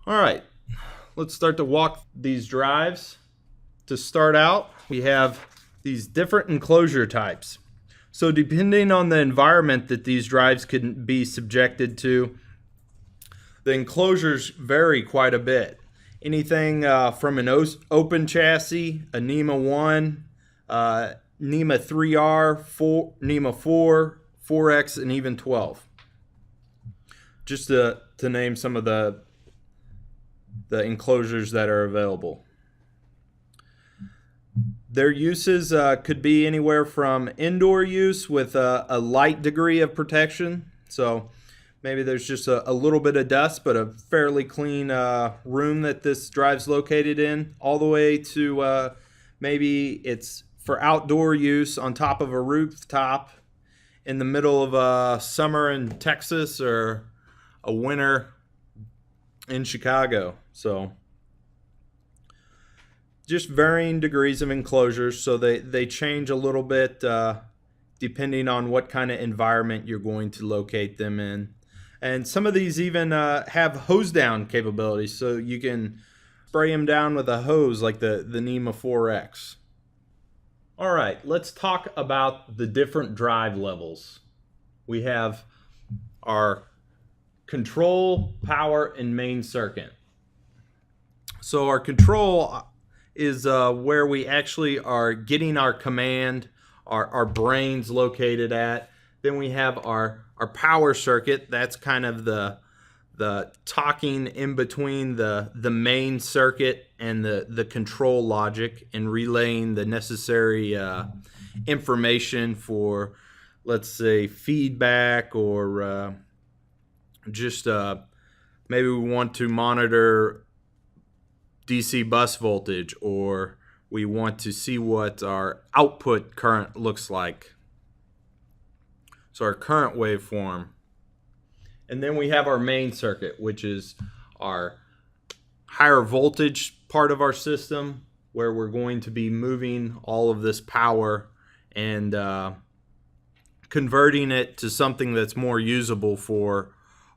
All right, let's start to walk these drives. To start out, we have these different enclosure types. So depending on the environment that these drives can be subjected to, the enclosures vary quite a bit. Anything from an open chassis, a NEMA 1, NEMA 3R, NEMA 4, 4X, and even 12. Just to name some of the enclosures that are available. Their uses could be anywhere from indoor use with a light degree of protection. So maybe there's just a little bit of dust, but a fairly clean room that this drive's located in, all the way to maybe it's for outdoor use on top of a rooftop in the middle of summer in Texas or a winter in Chicago. So just varying degrees of enclosures, so they change a little bit depending on what kind of environment you're going to locate them in. And some of these even have hose down capabilities, so you can spray them down with a hose like the NEMA 4X. All right, let's talk about the different drive levels. We have our control, power, and main circuit. So our control is where we actually are getting our command, our brains located at. Then we have our power circuit. That's kind of the talking in between the main circuit and the control logic and relaying the necessary information for, let's say, feedback or just maybe we want to monitor DC bus voltage, or we want to see what our output current looks like. So our current waveform. And then we have our main circuit, which is our higher voltage part of our system, where we're going to be moving all of this power and converting it to something that's more usable for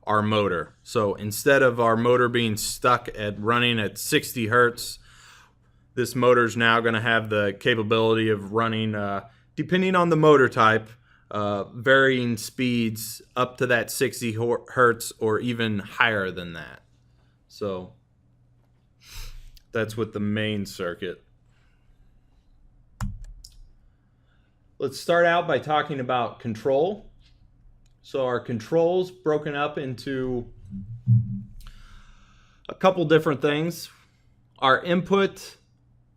our motor. So instead of our motor being stuck at running at 60 hertz, this motor is now going to have the capability of running, depending on the motor type, varying speeds up to that 60 hertz or even higher than that. So that's with the main circuit. Let's start out by talking about control. So our control's broken up into a couple different things. Our input,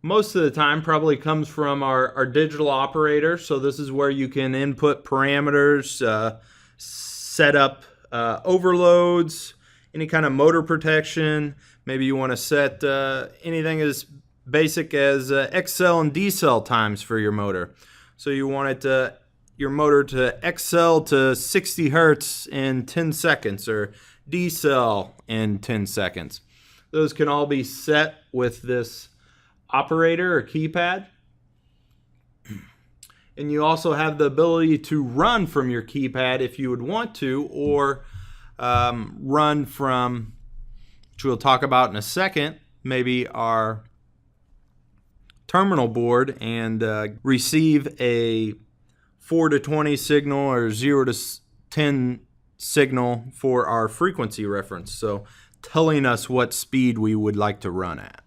most of the time, probably comes from our digital operator. So this is where you can input parameters, set up overloads, any kind of motor protection. Maybe you want to set anything as basic as XL and decel times for your motor. So you want it to your motor to XL to 60 hertz in 10 seconds or decel in 10 seconds. Those can all be set with this operator or keypad. And you also have the ability to run from your keypad if you would want to, or run from, which we'll talk about in a second, maybe our terminal board and receive a 4 to 20 signal or 0 to 10 signal for our frequency reference. So telling us what speed we would like to run at.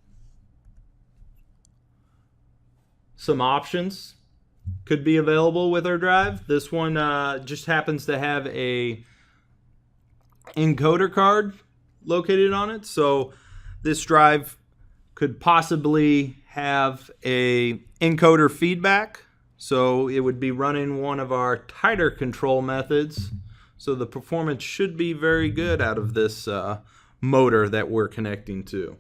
Some options could be available with our drive. This one just happens to have a encoder card located on it. So this drive could possibly have a encoder feedback. So it would be running one of our tighter control methods. So the performance should be very good out of this motor that we're connecting to.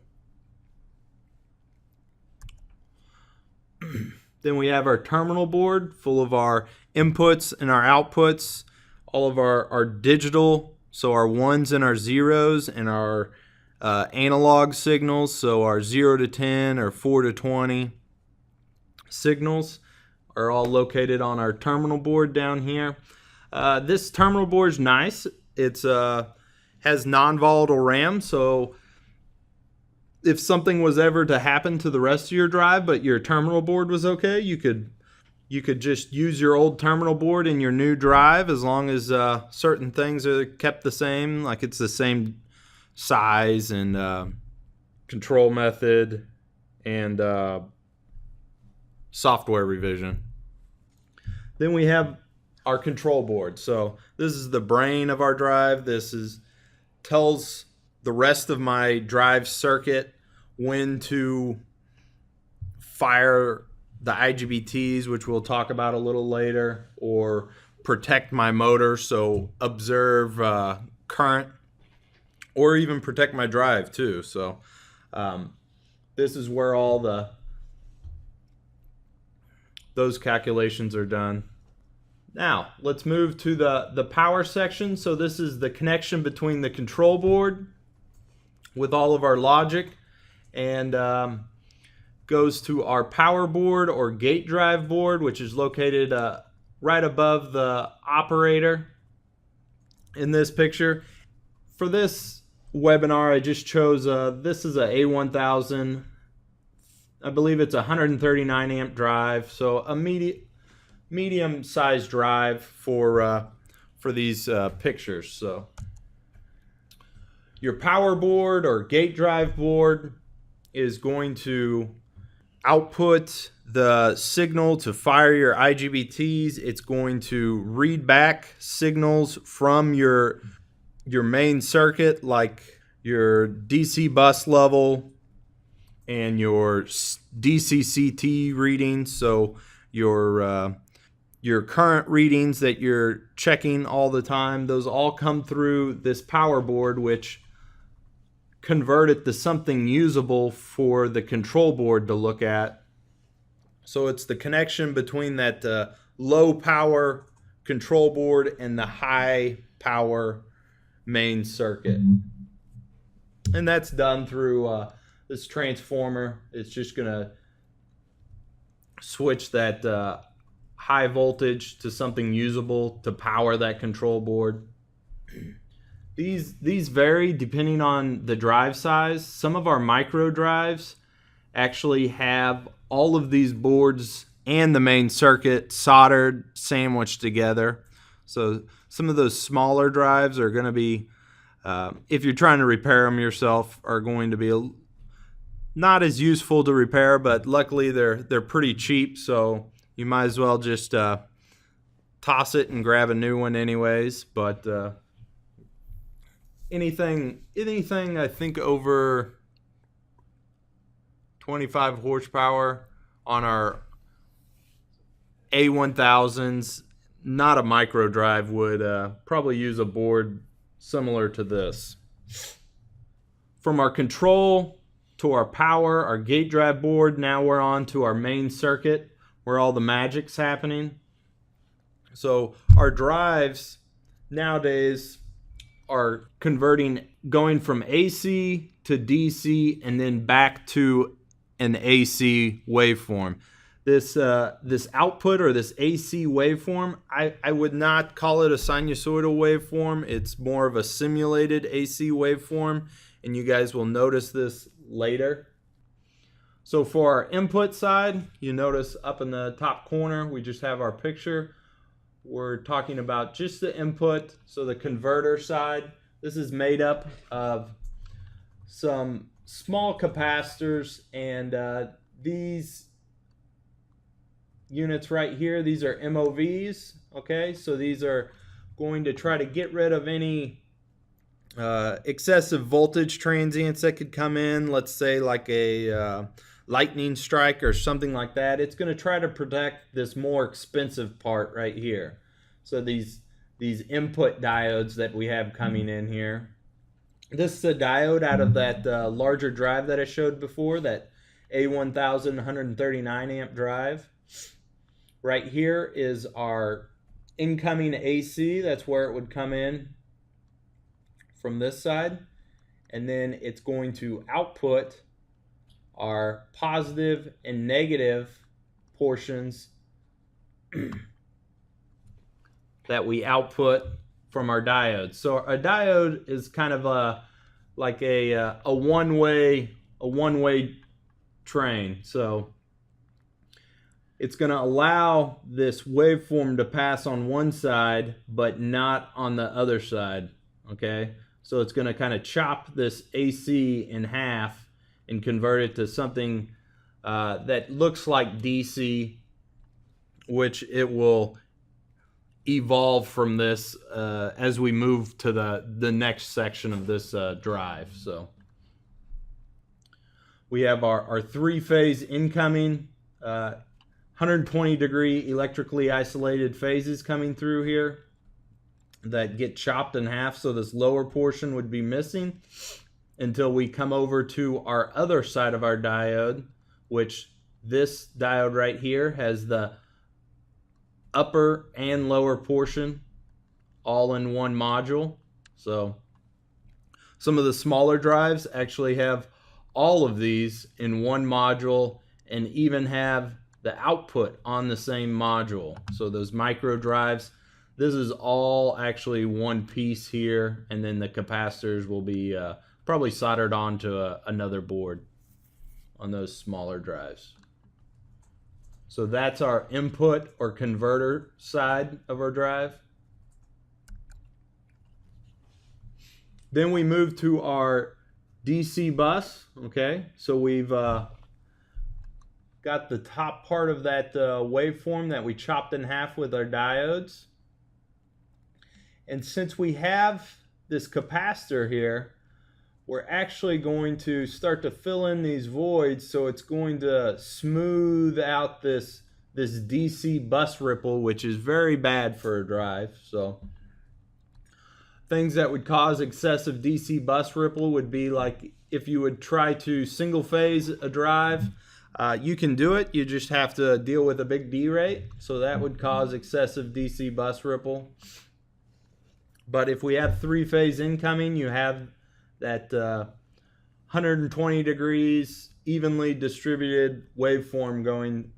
Then we have our terminal board full of our inputs and our outputs, all of our digital, so our ones and our zeros, and our analog signals, so our 0 to 10 or 4 to 20 signals are all located on our terminal board down here. This terminal board is nice. It's has non-volatile RAM, so if something was ever to happen to the rest of your drive, but your terminal board was okay, you could just use your old terminal board in your new drive as long as certain things are kept the same, like it's the same size and control method and software revision. Then we have our control board. So this is the brain of our drive. Tells the rest of my drive circuit when to fire the IGBTs, which we'll talk about a little later, or protect my motor, so observe current, or even protect my drive too. So this is where all those calculations are done. Now let's move to the power section. So this is the connection between the control board with all of our logic, and goes to our power board or gate drive board, which is located right above the operator in this picture. For this webinar, I just chose this is a A1000. I believe it's a 139 amp drive, so a medium sized drive for these pictures. So your power board or gate drive board is going to output the signal to fire your IGBTs. It's going to read back signals from your main circuit, like your DC bus level and your DCCT readings. So your current readings that you're checking all the time, those all come through this power board, which convert it to something usable for the control board to look at. So it's the connection between that low power control board and the high power main circuit. And that's done through this transformer. It's just going to switch that high voltage to something usable to power that control board. These vary depending on the drive size. Some of our micro drives actually have all of these boards and the main circuit soldered, sandwiched together. So some of those smaller drives are going to be, if you're trying to repair them yourself, are going to be not as useful to repair, but luckily they're pretty cheap, so you might as well just toss it and grab a new one anyways. But anything I think over 25 horsepower on our A1000s, not a micro drive, would probably use a board similar to this. From our control to our power, our gate drive board, now we're on to our main circuit where all the magic's happening. So our drives nowadays are going from AC to DC and then back to an AC waveform. This output, or this AC waveform, I would not call it a sinusoidal waveform. It's more of a simulated AC waveform, and you guys will notice this later. So for our input side, you notice up in the top corner, we just have our picture. We're talking about just the input, so the converter side. This is made up of some small capacitors, and these units right here, these are MOVs, okay? So these are going to try to get rid of any excessive voltage transients that could come in, let's say like a lightning strike or something like that. It's going to try to protect this more expensive part right here. So these input diodes that we have coming in here. This is a diode out of that larger drive that I showed before, that A1000 139 amp drive. Right here is our incoming AC. That's where it would come in from this side. And then it's going to output our positive and negative portions that we output from our diodes. So a diode is kind of like a one-way a one-way train. So it's going to allow this waveform to pass on one side, but not on the other side, okay? So it's going to kind of chop this AC in half and convert it to something that looks like DC, which it will evolve from this as we move to the next section of this drive. So we have our three-phase incoming 120 degree electrically isolated phases coming through here that get chopped in half, so this lower portion would be missing until we come over to our other side of our diode, which this diode right here has the upper and lower portion all in one module. So some of the smaller drives actually have all of these in one module and even have the output on the same module. So those micro drives, this is all actually one piece here, and then the capacitors will be probably soldered onto another board on those smaller drives. So that's our input or converter side of our drive. Then we move to our DC bus, okay? So we've got the top part of that waveform that we chopped in half with our diodes. And since we have this capacitor here, we're actually going to start to fill in these voids, so it's going to smooth out this DC bus ripple, which is very bad for a drive. So things that would cause excessive DC bus ripple would be like if you would try to single phase a drive. You can do it, you just have to deal with a big D rate, so that would cause excessive DC bus ripple. But if we have three-phase incoming, you have that 120 degrees evenly distributed waveform going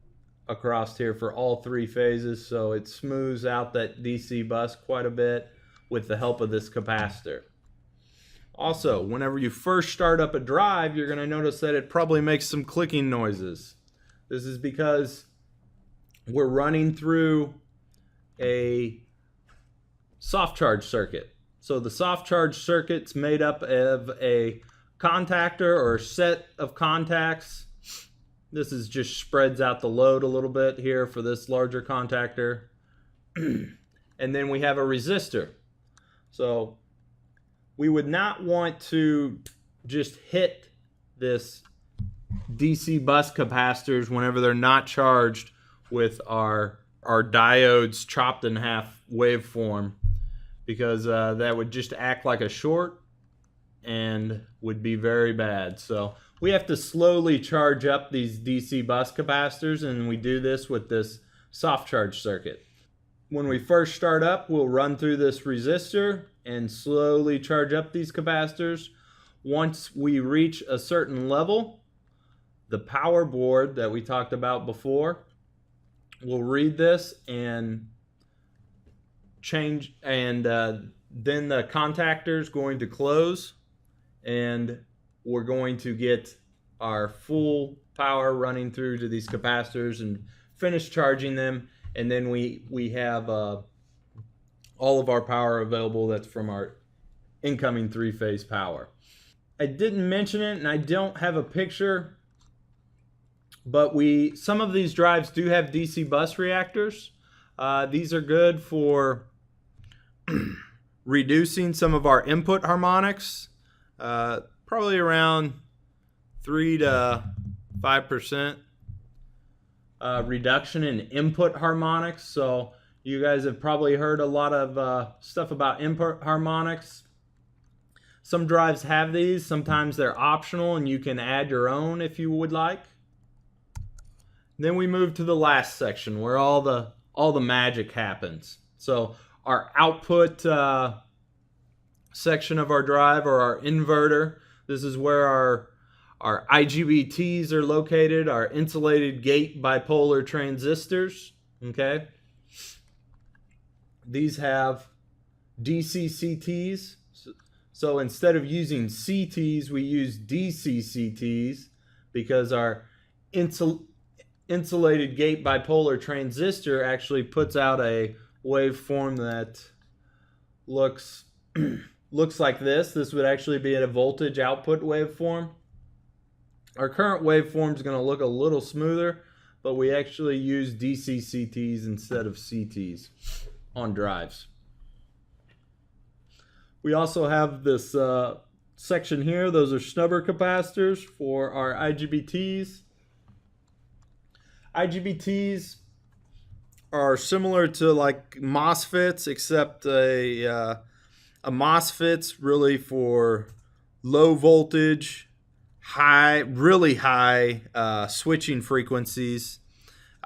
across here for all three phases, so it smooths out that DC bus quite a bit with the help of this capacitor. Also, whenever you first start up a drive, you're going to notice that it probably makes some clicking noises. This is because we're running through a soft charge circuit. So the soft charge circuit's made up of a contactor or set of contacts. This is just spreads out the load a little bit here for this larger contactor. And then we have a resistor. So we would not want to just hit this DC bus capacitors whenever they're not charged with our diodes chopped in half waveform, because that would just act like a short and would be very bad. So we have to slowly charge up these DC bus capacitors, and we do this with this soft charge circuit. When we first start up, we'll run through this resistor and slowly charge up these capacitors. Once we reach a certain level, the power board that we talked about before will read this and change, and then the contactor is going to close, and we're going to get our full power running through to these capacitors and finish charging them, and then we have all of our power available that's from our incoming three-phase power. I didn't mention it, and I don't have a picture, but some of these drives do have DC bus reactors. These are good for reducing some of our input harmonics, probably around 3 to 5% reduction in input harmonics. So you guys have probably heard a lot of stuff about input harmonics. Some drives have these. Sometimes they're optional, and you can add your own if you would like. Then we move to the last section where all the magic happens. So our output section of our drive, or our inverter, this is where our IGBTs are located, our insulated gate bipolar transistors. Okay, these have DC CTs, So instead of using CTs, we use DC CTs because our insulated gate bipolar transistor actually puts out a waveform that looks looks like this. This would actually be a voltage output waveform. Our current waveform is going to look a little smoother, but we actually use DC CTs instead of CTs on drives. We also have this section here. Those are snubber capacitors for our IGBTs. IGBTs are similar to like MOSFETs, except a MOSFET's really for low voltage, really high switching frequencies.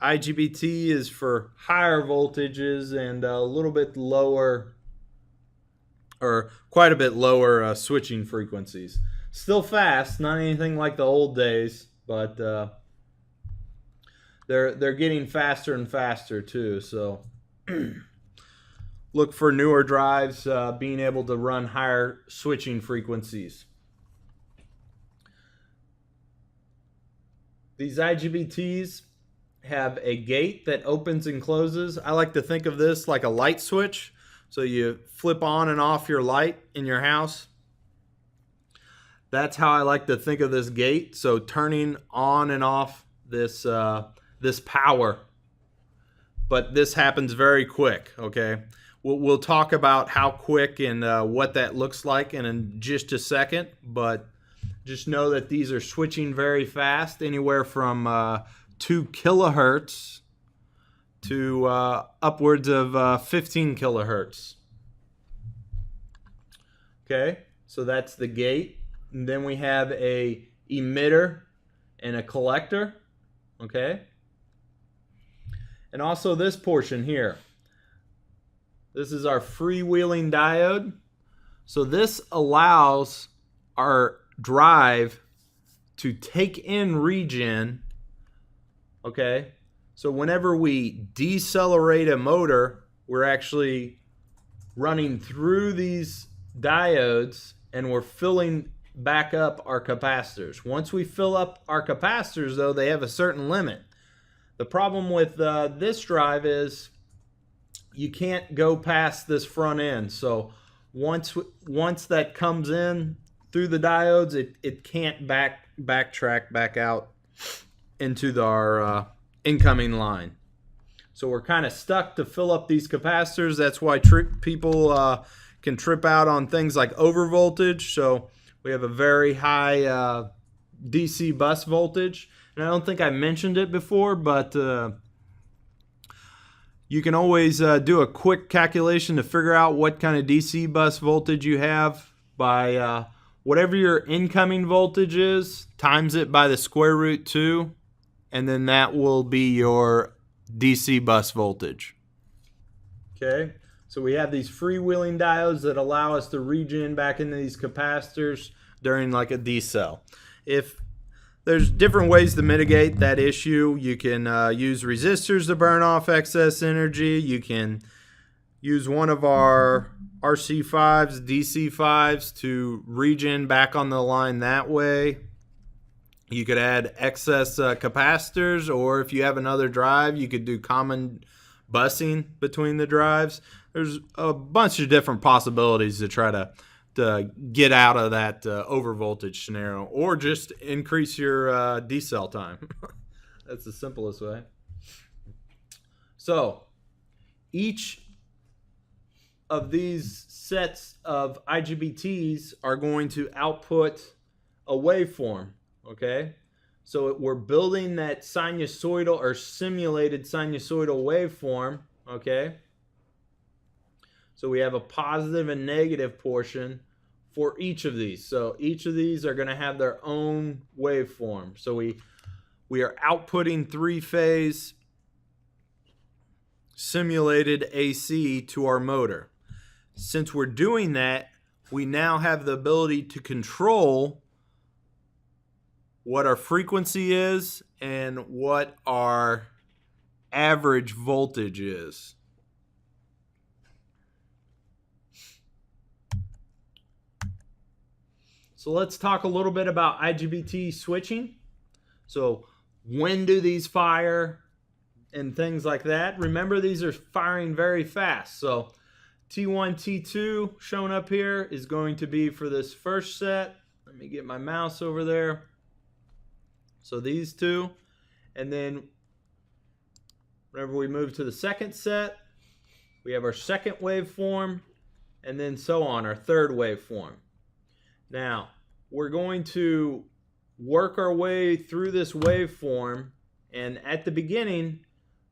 IGBT is for higher voltages and a little bit lower, or quite a bit lower switching frequencies. Still fast, not anything like the old days, but they're getting faster and faster too. So look for newer drives being able to run higher switching frequencies. These IGBTs have a gate that opens and closes. I like to think of this like a light switch. So you flip on and off your light in your house. That's how I like to think of this gate. So turning on and off this this power. But this happens very quick, okay? We'll talk about how quick and what that looks like in just a second. But just know that these are switching very fast, anywhere from 2 kilohertz to upwards of 15 kilohertz. Okay, so that's the gate. And then we have a emitter and a collector. Okay, and also this portion here. This is our freewheeling diode. So this allows our drive to take in regen. Okay, so whenever we decelerate a motor, we're actually running through these diodes and we're filling back up our capacitors. Once we fill up our capacitors, though, they have a certain limit. The problem with this drive is you can't go past this front end. So once that comes in through the diodes, it can't backtrack back out into our incoming line. So we're kind of stuck to fill up these capacitors. That's why people can trip out on things like overvoltage. So we have a very high DC bus voltage. And I don't think I mentioned it before, but you can always do a quick calculation to figure out what kind of DC bus voltage you have by whatever your incoming voltage is, times it by the square root 2, and then that will be your DC bus voltage. Okay, so we have these freewheeling diodes that allow us to regen back into these capacitors during like a decel. If there's different ways to mitigate that issue, you can use resistors to burn off excess energy. You can use one of our RC5s, DC5s to regen back on the line that way. You could add excess capacitors, or if you have another drive, you could do common busing between the drives. There's a bunch of different possibilities to try to get out of that overvoltage scenario, or just increase your decel time. That's the simplest way. So each of these sets of IGBTs are going to output a waveform. Okay, so we're building that sinusoidal or simulated sinusoidal waveform. Okay, so we have a positive and negative portion for each of these. So each of these are going to have their own waveform. So we are outputting 3-phase simulated AC to our motor. Since we're doing that, we now have the ability to control what our frequency is and what our average voltage is. So let's talk a little bit about IGBT switching. So when do these fire and things like that? Remember, these are firing very fast. So T1, T2 shown up here is going to be for this first set. Let me get my mouse over there. So these two. And then whenever we move to the second set, we have our second waveform, and then so on, our third waveform. Now, we're going to work our way through this waveform, and at the beginning,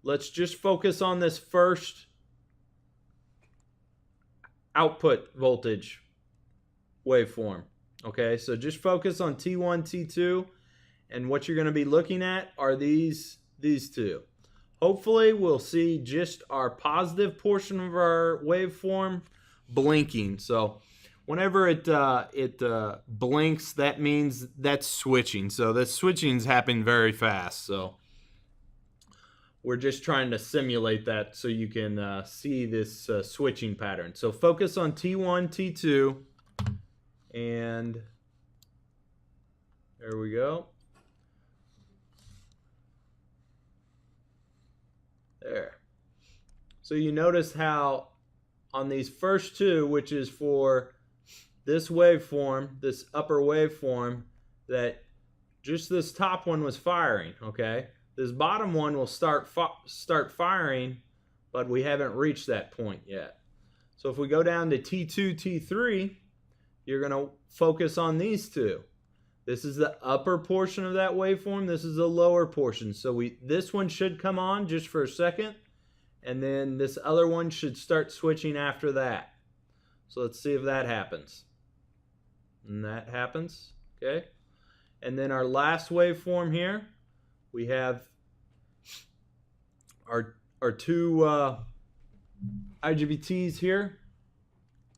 let's just focus on this first output voltage waveform. Okay, so just focus on T1, T2, and what you're going to be looking at are these two. Hopefully, we'll see just our positive portion of our waveform blinking. So whenever it blinks, that means that's switching. So the switching's happening very fast. So we're just trying to simulate that so you can see this switching pattern. So focus on T1, T2, and there we go. There. So you notice how on these first two, which is for this waveform, this upper waveform, that just this top one was firing, okay? This bottom one will start firing, but we haven't reached that point yet. So if we go down to T2, T3, you're going to focus on these two. This is the upper portion of that waveform. This is the lower portion. So this one should come on just for a second, and then this other one should start switching after that. So let's see if that happens. And that happens, okay? And then our last waveform here, we have our two IGBTs here.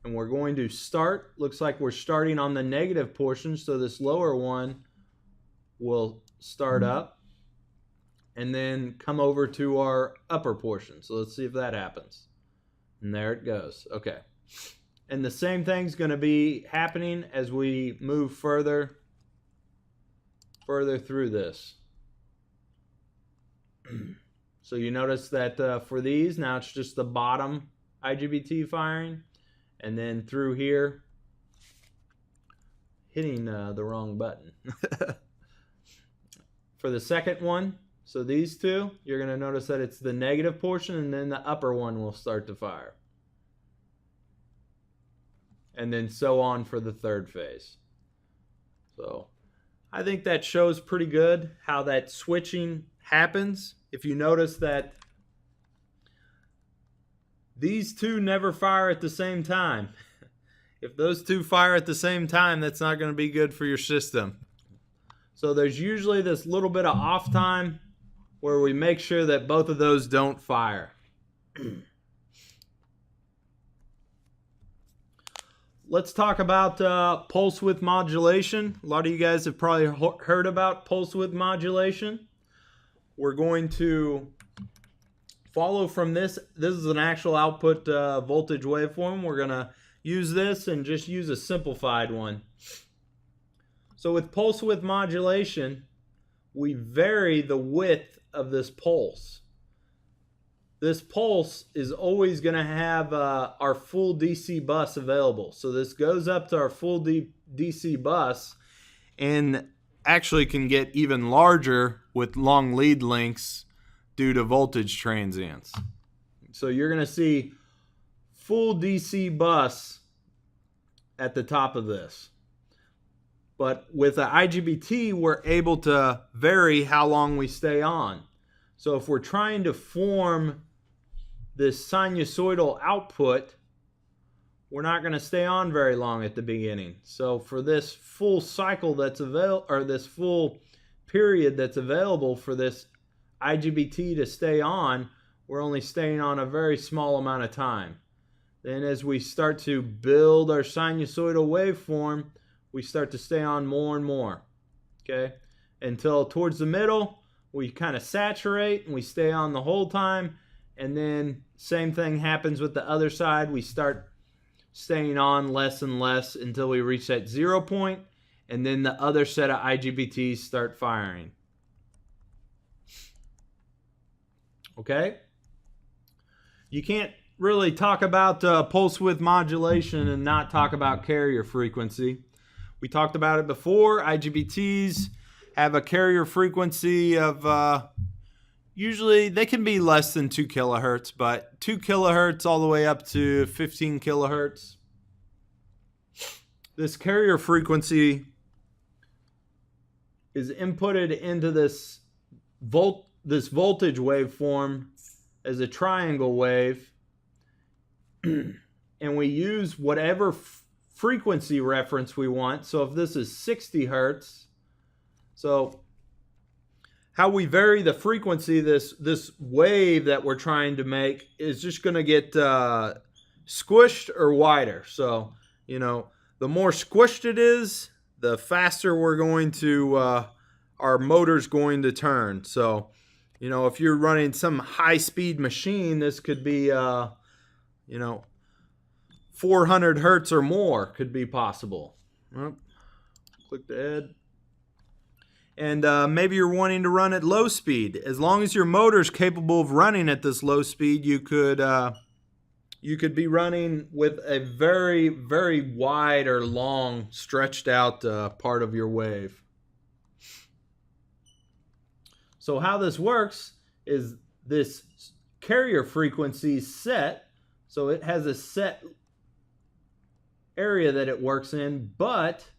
And we're going to start, looks like we're starting on the negative portion, so this lower one will start up and then come over to our upper portion. So let's see if that happens. And there it goes. Okay. And the same thing's going to be happening as we move further through this. So you notice that for these, now it's just the bottom IGBT firing. And then through here, hitting the wrong button. For the second one, so these two, you're going to notice that it's the negative portion, and then the upper one will start to fire. And then so on for the third phase. So I think that shows pretty good how that switching happens. If you notice that these two never fire at the same time. If those two fire at the same time, that's not going to be good for your system. So there's usually this little bit of off time where we make sure that both of those don't fire. Let's talk about pulse width modulation. A lot of you guys have probably heard about pulse width modulation. We're going to follow from this. This is an actual output voltage waveform. We're going to use this and just use a simplified one. So with pulse width modulation, we vary the width of this pulse. This pulse is always going to have our full DC bus available. So this goes up to our full DC bus and actually can get even larger with long lead lengths due to voltage transients. So you're going to see full DC bus at the top of this. But with the IGBT, we're able to vary how long we stay on. So if we're trying to form this sinusoidal output, we're not going to stay on very long at the beginning. So for this full cycle that's available, or this full period that's available for this IGBT to stay on, we're only staying on a very small amount of time. Then as we start to build our sinusoidal waveform, we start to stay on more and more, okay? Until towards the middle, we kind of saturate and we stay on the whole time. And then same thing happens with the other side. We start staying on less and less until we reach that 0 point. and then the other set of IGBTs start firing. Okay? You can't really talk about pulse width modulation and not talk about carrier frequency. We talked about it before. IGBTs have a carrier frequency of usually they can be less than 2 kilohertz, but 2 kilohertz all the way up to 15 kilohertz. This carrier frequency is inputted into this voltage waveform as a triangle wave, and we use whatever frequency reference we want. So if this is 60 hertz, so how we vary the frequency, this wave that we're trying to make is just going to get squished or wider. So, you know, the more squished it is, the faster we're going to, our motor's going to turn. So, you know, if you're running some high-speed machine, this could be, you know, 400 hertz or more could be possible. Click the head. And maybe you're wanting to run at low speed. As long as your motor's capable of running at this low speed, you could be running with a very, very wide or long, stretched out part of your wave. So how this works is this carrier frequency set, so it has a set area that it works in, but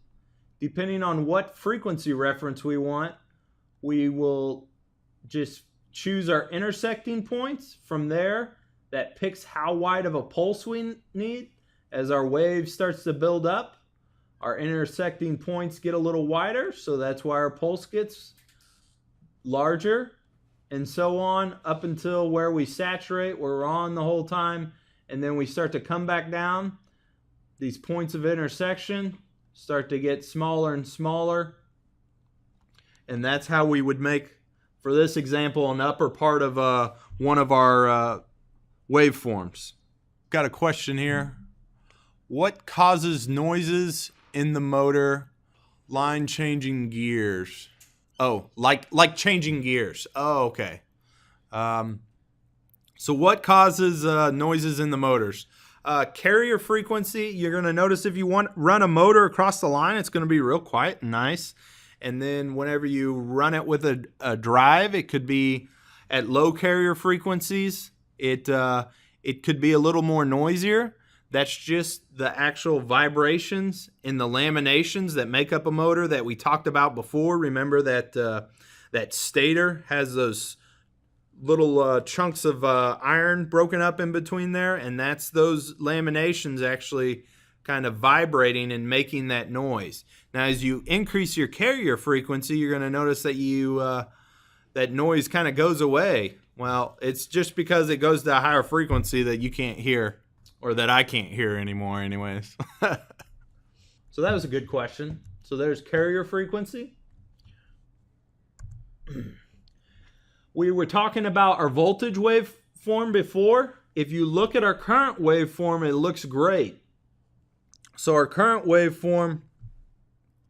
depending on what frequency reference we want, we will just choose our intersecting points. From there, that picks how wide of a pulse we need. As our wave starts to build up, our intersecting points get a little wider, so that's why our pulse gets larger, and so on up until where we saturate, where we're on the whole time, and then we start to come back down. These points of intersection start to get smaller and smaller, and that's how we would make, for this example, an upper part of one of our waveforms. Got a question here. What causes noises in the motor? Line changing gears. Oh, like changing gears. Oh, okay. So what causes noises in the motors? Carrier frequency. You're going to notice if you run a motor across the line, it's going to be real quiet and nice. And then whenever you run it with a drive, it could be at low carrier frequencies. It could be a little more noisier. That's just the actual vibrations in the laminations that make up a motor that we talked about before. Remember that that stator has those little chunks of iron broken up in between there, and that's those laminations actually kind of vibrating and making that noise. Now, as you increase your carrier frequency, you're going to notice that that noise kind of goes away. Well, it's just because it goes to a higher frequency that you can't hear, or that I can't hear anymore anyways. So that was a good question. So there's carrier frequency. We were talking about our voltage waveform before. If you look at our current waveform, it looks great. So our current waveform,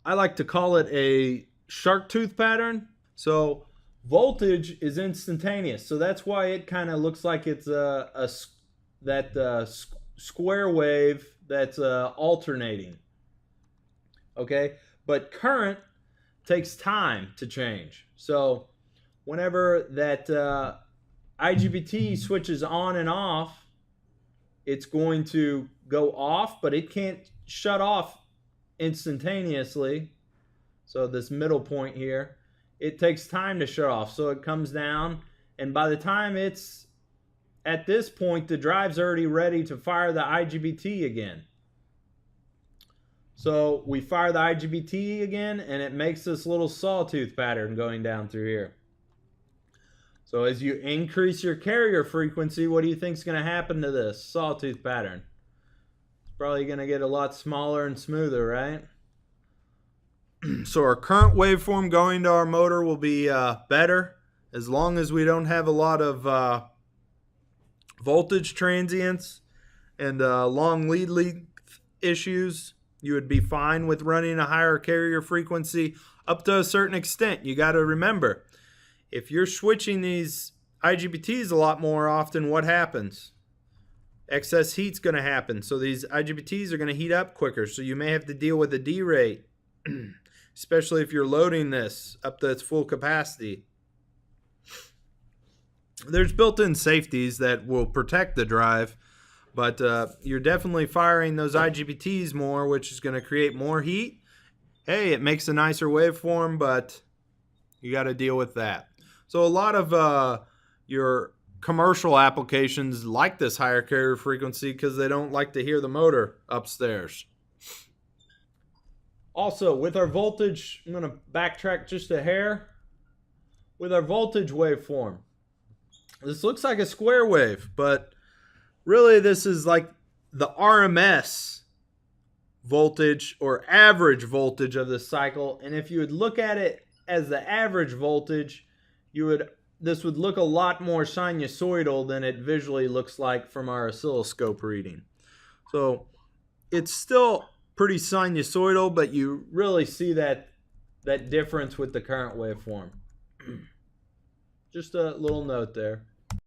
I like to call it a shark tooth pattern. So voltage is instantaneous. So that's why it kind of looks like it's square wave that's alternating. Okay, but current takes time to change. So whenever that IGBT switches on and off, it's going to go off, but it can't shut off instantaneously. So this middle point here, it takes time to shut off. So it comes down, and by the time it's at this point, the drive's already ready to fire the IGBT again. So we fire the IGBT again, and it makes this little sawtooth pattern going down through here. So as you increase your carrier frequency, what do you think is going to happen to this sawtooth pattern? It's probably going to get a lot smaller and smoother, right? So our current waveform going to our motor will be better, as long as we don't have a lot of voltage transients and long lead length issues. You would be fine with running a higher carrier frequency up to a certain extent. You got to remember, if you're switching these IGBTs a lot more often, what happens? Excess heat's going to happen. So these IGBTs are going to heat up quicker. So you may have to deal with a D-rate, especially if you're loading this up to its full capacity. There's built-in safeties that will protect the drive, but you're definitely firing those IGBTs more, which is going to create more heat. Hey, it makes a nicer waveform, but you got to deal with that. So a lot of your commercial applications like this higher carrier frequency because they don't like to hear the motor upstairs. Also, with our voltage, I'm going to backtrack just a hair. With our voltage waveform, this looks like a square wave, but really this is like the RMS voltage or average voltage of the cycle. And if you would look at it as the average voltage, this would look a lot more sinusoidal than it visually looks like from our oscilloscope reading. So it's still pretty sinusoidal, but you really see that difference with the current waveform. Just a little note there.